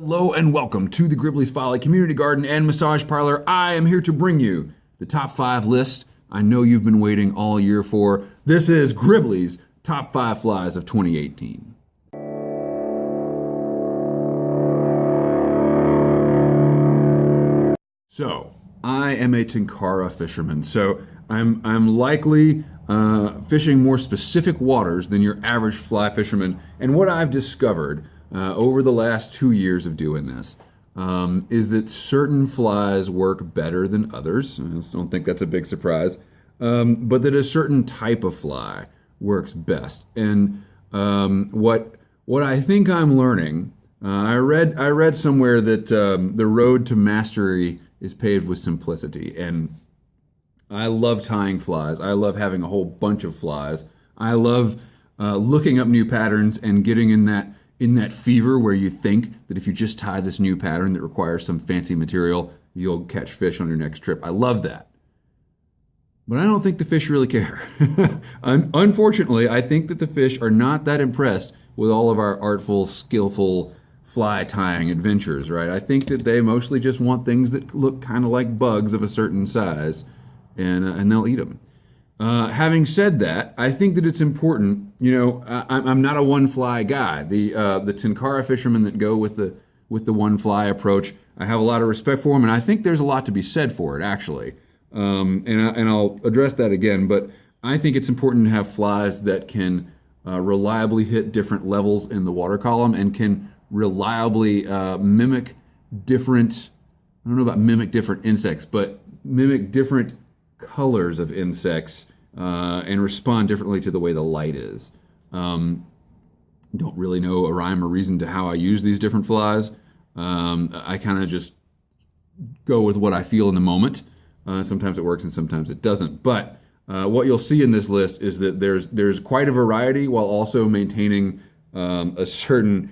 Hello and welcome to the Gribley's Folly Community Garden and Massage Parlor. I am here to bring you the top 5 list I know you've been waiting all year for. This is Gribley's top 5 flies of 2018. So, I am a Tenkara fisherman, so I'm likely fishing more specific waters than your average fly fisherman. And what I've discovered over the last 2 years of doing this is that certain flies work better than others. I just don't think that's a big surprise, but that a certain type of fly works best. And what I think I'm learning, I read somewhere that the road to mastery is paved with simplicity. And I love tying flies. I love having a whole bunch of flies. I love looking up new patterns and getting in that fever where you think that if you just tie this new pattern that requires some fancy material, you'll catch fish on your next trip. I love that. But I don't think the fish really care. Unfortunately, I think that the fish are not that impressed with all of our artful, skillful fly tying adventures, right? I think that they mostly just want things that look kind of like bugs of a certain size, and they'll eat them. Having said that, I think that it's important. I'm not a one fly guy. The Tenkara fishermen that go with the one fly approach, I have a lot of respect for them, and I think there's a lot to be said for it, actually. And I'll address that again, but I think it's important to have flies that can reliably hit different levels in the water column and can reliably mimic different, I don't know about mimic different insects, but mimic different colors of insects and respond differently to the way the light is. Don't really know a rhyme or reason to how I use these different flies. I kind of just go with what I feel in the moment. Sometimes it works and sometimes it doesn't. But what you'll see in this list is that there's quite a variety while also maintaining a certain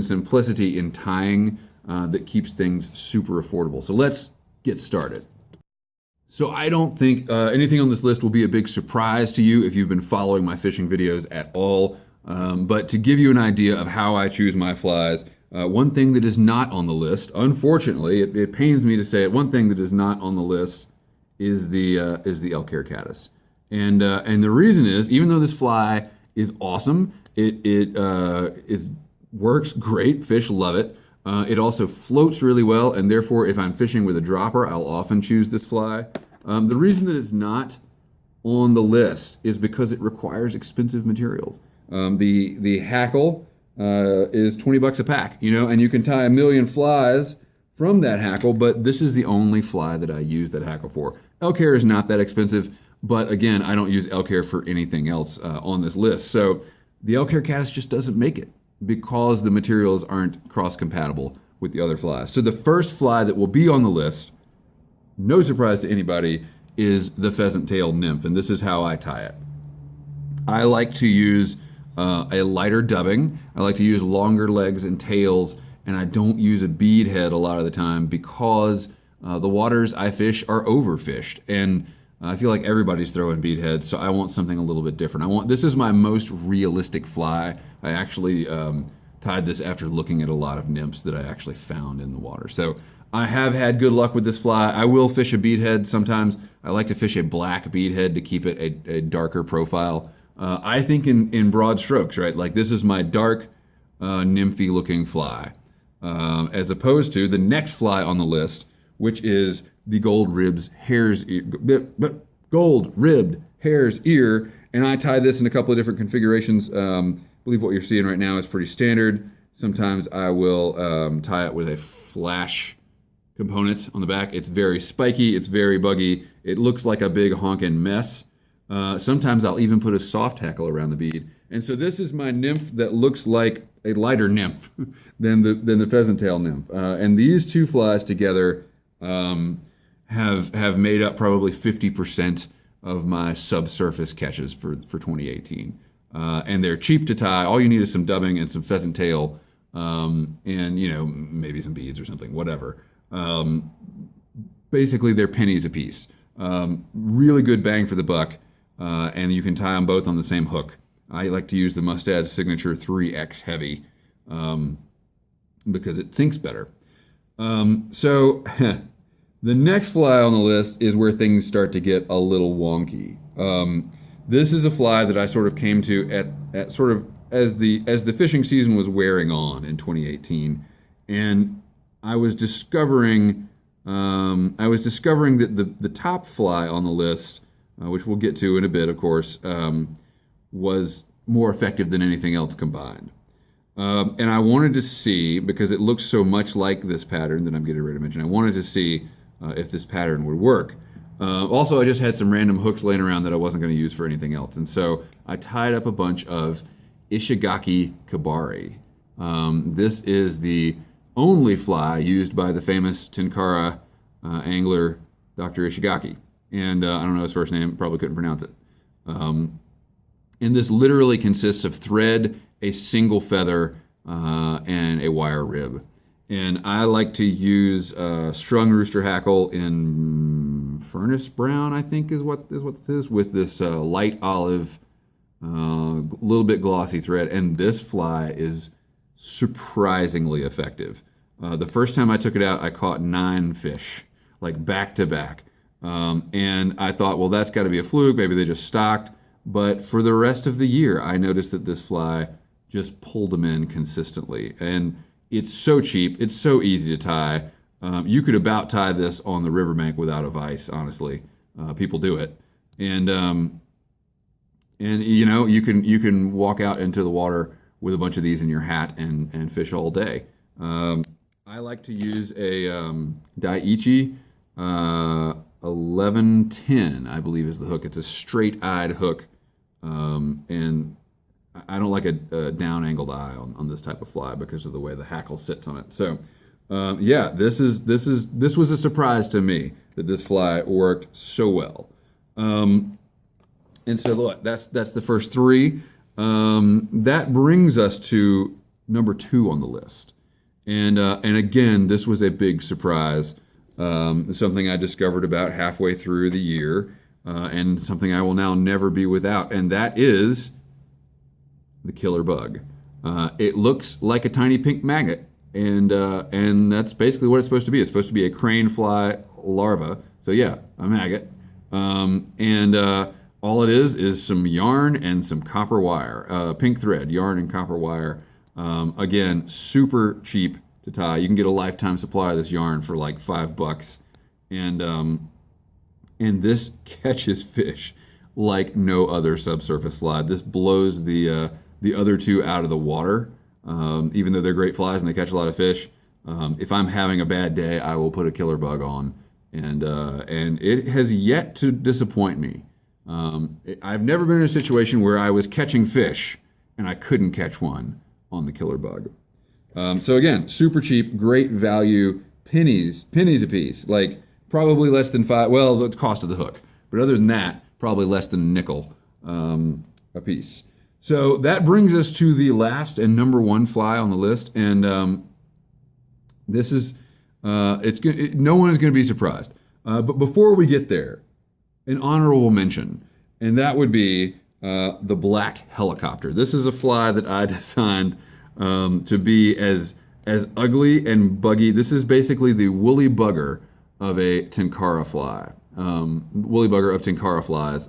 simplicity in tying that keeps things super affordable. So let's get started. So I don't think anything on this list will be a big surprise to you if you've been following my fishing videos at all. But to give you an idea of how I choose my flies, one thing that is not on the list, unfortunately, it pains me to say it, one thing that is not on the list is the elk hair caddis. And the reason is, even though this fly is awesome, it works great, fish love it. It also floats really well, and therefore, if I'm fishing with a dropper, I'll often choose this fly. The reason that it's not on the list is because it requires expensive materials. The hackle is $20 a pack, and you can tie a million flies from that hackle, but this is the only fly that I use that hackle for. Elk hair is not that expensive, but again, I don't use elk hair for anything else on this list. So the elk hair caddis just doesn't make it, because the materials aren't cross-compatible with the other flies. So the first fly that will be on the list, no surprise to anybody, is the pheasant tail nymph, and this is how I tie it. I like to use a lighter dubbing. I like to use longer legs and tails, and I don't use a bead head a lot of the time because the waters I fish are overfished, and I feel like everybody's throwing bead heads, so I want something a little bit different. This is my most realistic fly. I actually tied this after looking at a lot of nymphs that I actually found in the water. So I have had good luck with this fly. I will fish a bead head sometimes. I like to fish a black bead head to keep it a darker profile. I think in broad strokes, right? Like this is my dark, nymphy looking fly, as opposed to the next fly on the list, which is the gold ribbed hare's ear, and I tie this in a couple of different configurations. I believe what you're seeing right now is pretty standard. Sometimes I will tie it with a flash component on the back. It's very spiky, it's very buggy, it looks like a big honking mess. Sometimes I'll even put a soft hackle around the bead. And so this is my nymph that looks like a lighter nymph than the pheasant tail nymph. And these two flies together have made up probably 50% of my subsurface catches for 2018. And they're cheap to tie. All you need is some dubbing and some pheasant tail, and maybe some beads or something, whatever. Basically, they're pennies a piece. Really good bang for the buck, and you can tie them both on the same hook. I like to use the Mustad Signature 3X Heavy. because it sinks better. So the next fly on the list is where things start to get a little wonky. This is a fly that I sort of came to at sort of as the fishing season was wearing on in 2018, and I was discovering that the top fly on the list, which we'll get to in a bit, of course, was more effective than anything else combined. And I wanted to see, because it looks so much like this pattern that I'm getting ready to mention, I wanted to see if this pattern would work. Also, I just had some random hooks laying around that I wasn't going to use for anything else. And so I tied up a bunch of Ishigaki Kabari. This is the only fly used by the famous Tenkara angler, Dr. Ishigaki. And I don't know his first name, probably couldn't pronounce it. And this literally consists of thread, a single feather, and a wire rib. And I like to use strung rooster hackle in furnace brown, I think is what this is, with this light olive, little bit glossy thread. And this fly is surprisingly effective. The first time I took it out, I caught 9 fish, like back to back. And I thought, well, that's got to be a fluke. Maybe they just stocked. But for the rest of the year, I noticed that this fly just pulled them in consistently. And it's so cheap. It's so easy to tie. You could about tie this on the riverbank without a vise, honestly. People do it. And you know, you can walk out into the water with a bunch of these in your hat and fish all day. I like to use a Daiichi 1110, I believe is the hook. It's a straight-eyed hook. And I don't like a down-angled eye on this type of fly because of the way the hackle sits on it. So, yeah, this was a surprise to me that this fly worked so well. And so look, that's the first 3. That brings us to number 2 on the list. And again, this was a big surprise. Something I discovered about halfway through the year, and something I will now never be without, and that is the killer bug. It looks like a tiny pink maggot, and that's basically what it's supposed to be. It's supposed to be a crane fly larva. So yeah, a maggot. All it is some yarn and some copper wire, pink thread, yarn and copper wire. Again, super cheap to tie. You can get a lifetime supply of this yarn for like $5, and this catches fish like no other subsurface fly. This blows the other 2 out of the water, even though they're great flies and they catch a lot of fish. If I'm having a bad day, I will put a killer bug on, and it has yet to disappoint me. I've never been in a situation where I was catching fish and I couldn't catch one on the killer bug. So again, super cheap, great value, pennies a piece, like probably less than 5, well, the cost of the hook. But other than that, probably less than a nickel a piece. So that brings us to the last and number 1 fly on the list. And this is, no one is going to be surprised. But before we get there, an honorable mention, and that would be the black helicopter. This is a fly that I designed to be as ugly and buggy. This is basically the woolly bugger of a Tenkara fly. Woolly bugger of Tenkara flies.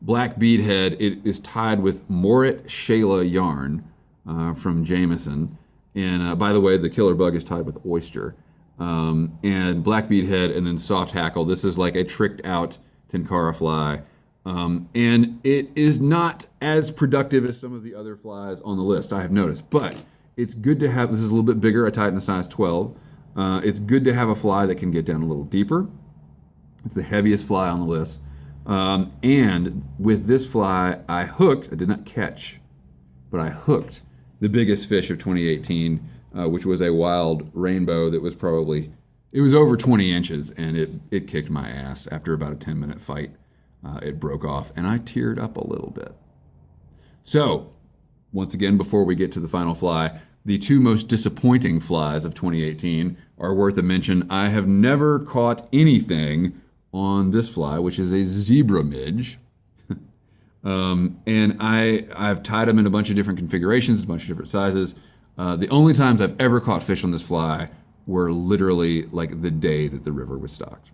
Black beadhead. It is tied with Morit Shayla yarn from Jameson. And by the way, the killer bug is tied with oyster. And black beadhead and then soft hackle. This is like a tricked out Tenkara fly. And it is not as productive as some of the other flies on the list, I have noticed. But it's good to have, this is a little bit bigger, I tied it in a size 12. It's good to have a fly that can get down a little deeper. It's the heaviest fly on the list. And with this fly, I did not catch, but I hooked the biggest fish of 2018, which was a wild rainbow that was it was over 20 inches, and it kicked my ass after about a 10-minute fight. It broke off, and I teared up a little bit. So, once again, before we get to the final fly, the 2 most disappointing flies of 2018 are worth a mention. I have never caught anything on this fly, which is a zebra midge. And I've tied them in a bunch of different configurations, a bunch of different sizes. The only times I've ever caught fish on this fly were literally like the day that the river was stocked.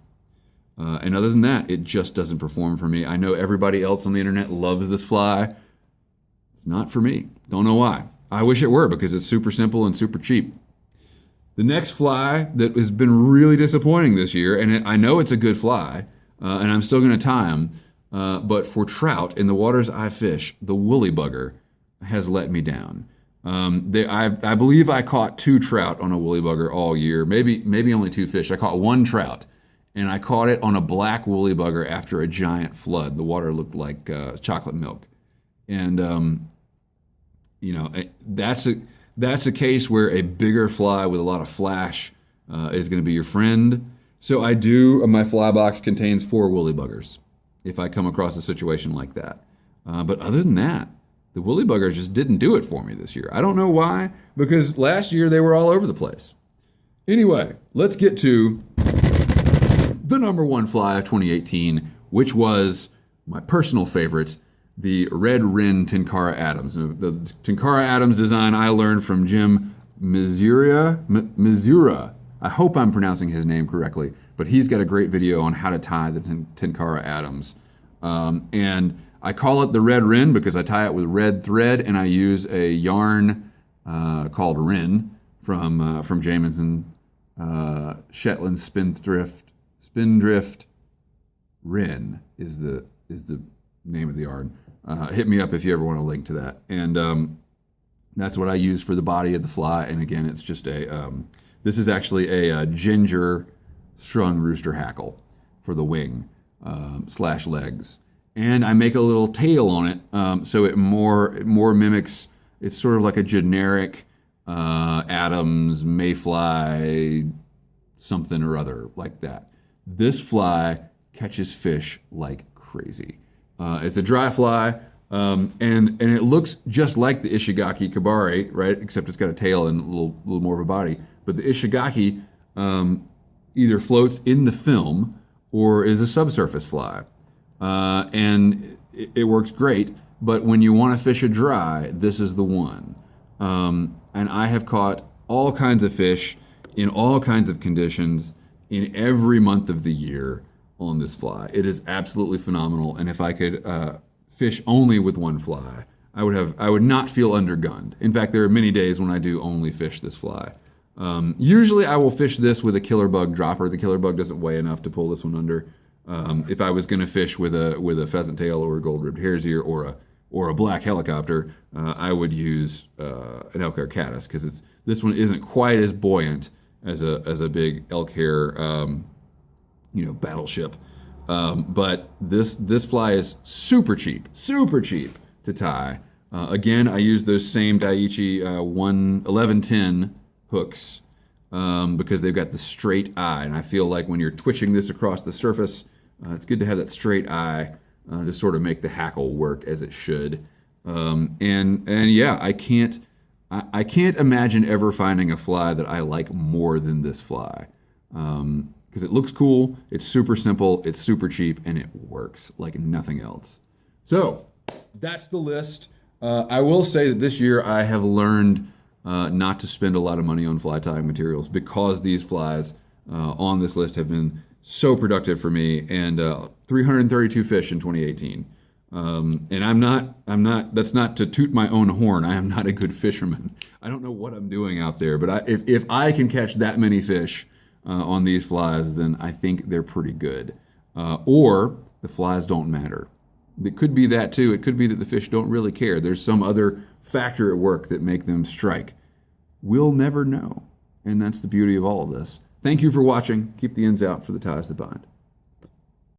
And other than that, it just doesn't perform for me. I know everybody else on the internet loves this fly. It's not for me. Don't know why. I wish it were because it's super simple and super cheap. The next fly that has been really disappointing this year, and I know it's a good fly, and I'm still going to tie them, but for trout in the waters I fish, the woolly bugger has let me down. I believe I caught 2 trout on a woolly bugger all year, maybe only 2 fish. I caught 1 trout, and I caught it on a black woolly bugger after a giant flood. The water looked like chocolate milk, and that's a case where a bigger fly with a lot of flash is going to be your friend. So my fly box contains 4 woolly buggers if I come across a situation like that. But other than that, the woolly buggers just didn't do it for me this year. I don't know why, because last year they were all over the place. Anyway, let's get to the number 1 fly of 2018, which was my personal favorite, the Red Wren Tenkara Adams. The Tenkara Adams design I learned from Jim Misura. I hope I'm pronouncing his name correctly, but he's got a great video on how to tie the Tenkara Adams. And I call it the Red Wren because I tie it with red thread, and I use a yarn called Wren from Jamison, Shetland Spindrift Wren is the name of the yarn. Hit me up if you ever want a link to that. And that's what I use for the body of the fly. And again, it's just this is actually a ginger strung rooster hackle for the wing / legs. And I make a little tail on it, so it more mimics. It's sort of like a generic Adams mayfly something or other like that. This fly catches fish like crazy. It's a dry fly, and it looks just like the Ishigaki Kabare, right? Except it's got a tail and a little more of a body. But the Ishigaki either floats in the film or is a subsurface fly. And it works great, but when you want to fish a dry, this is the one. And I have caught all kinds of fish in all kinds of conditions in every month of the year on this fly. It is absolutely phenomenal, and if I could fish only with 1 fly, I would not feel undergunned. In fact, there are many days when I do only fish this fly. Usually I will fish this with a killer bug dropper. The killer bug doesn't weigh enough to pull this one under. If I was going to fish with a pheasant tail or a gold-ribbed hare's ear or a black helicopter, I would use an elk hair caddis because this one isn't quite as buoyant as a big elk hair battleship. But this fly is super cheap to tie. Again, I use those same Daiichi 1110 hooks because they've got the straight eye, and I feel like when you're twitching this across the surface, it's good to have that straight eye to sort of make the hackle work as it should. And yeah, I can't imagine ever finding a fly that I like more than this fly. Because it looks cool, it's super simple, it's super cheap, and it works like nothing else. So that's the list. I will say that this year I have learned not to spend a lot of money on fly tying materials because these flies on this list have been so productive for me, and 332 fish in 2018. And that's not to toot my own horn. I am not a good fisherman. I don't know what I'm doing out there, but if I can catch that many fish on these flies, then I think they're pretty good. Or the flies don't matter. It could be that too. It could be that the fish don't really care. There's some other factor at work that make them strike. We'll never know. And that's the beauty of all of this. Thank you for watching. Keep the ends out for the ties that bind.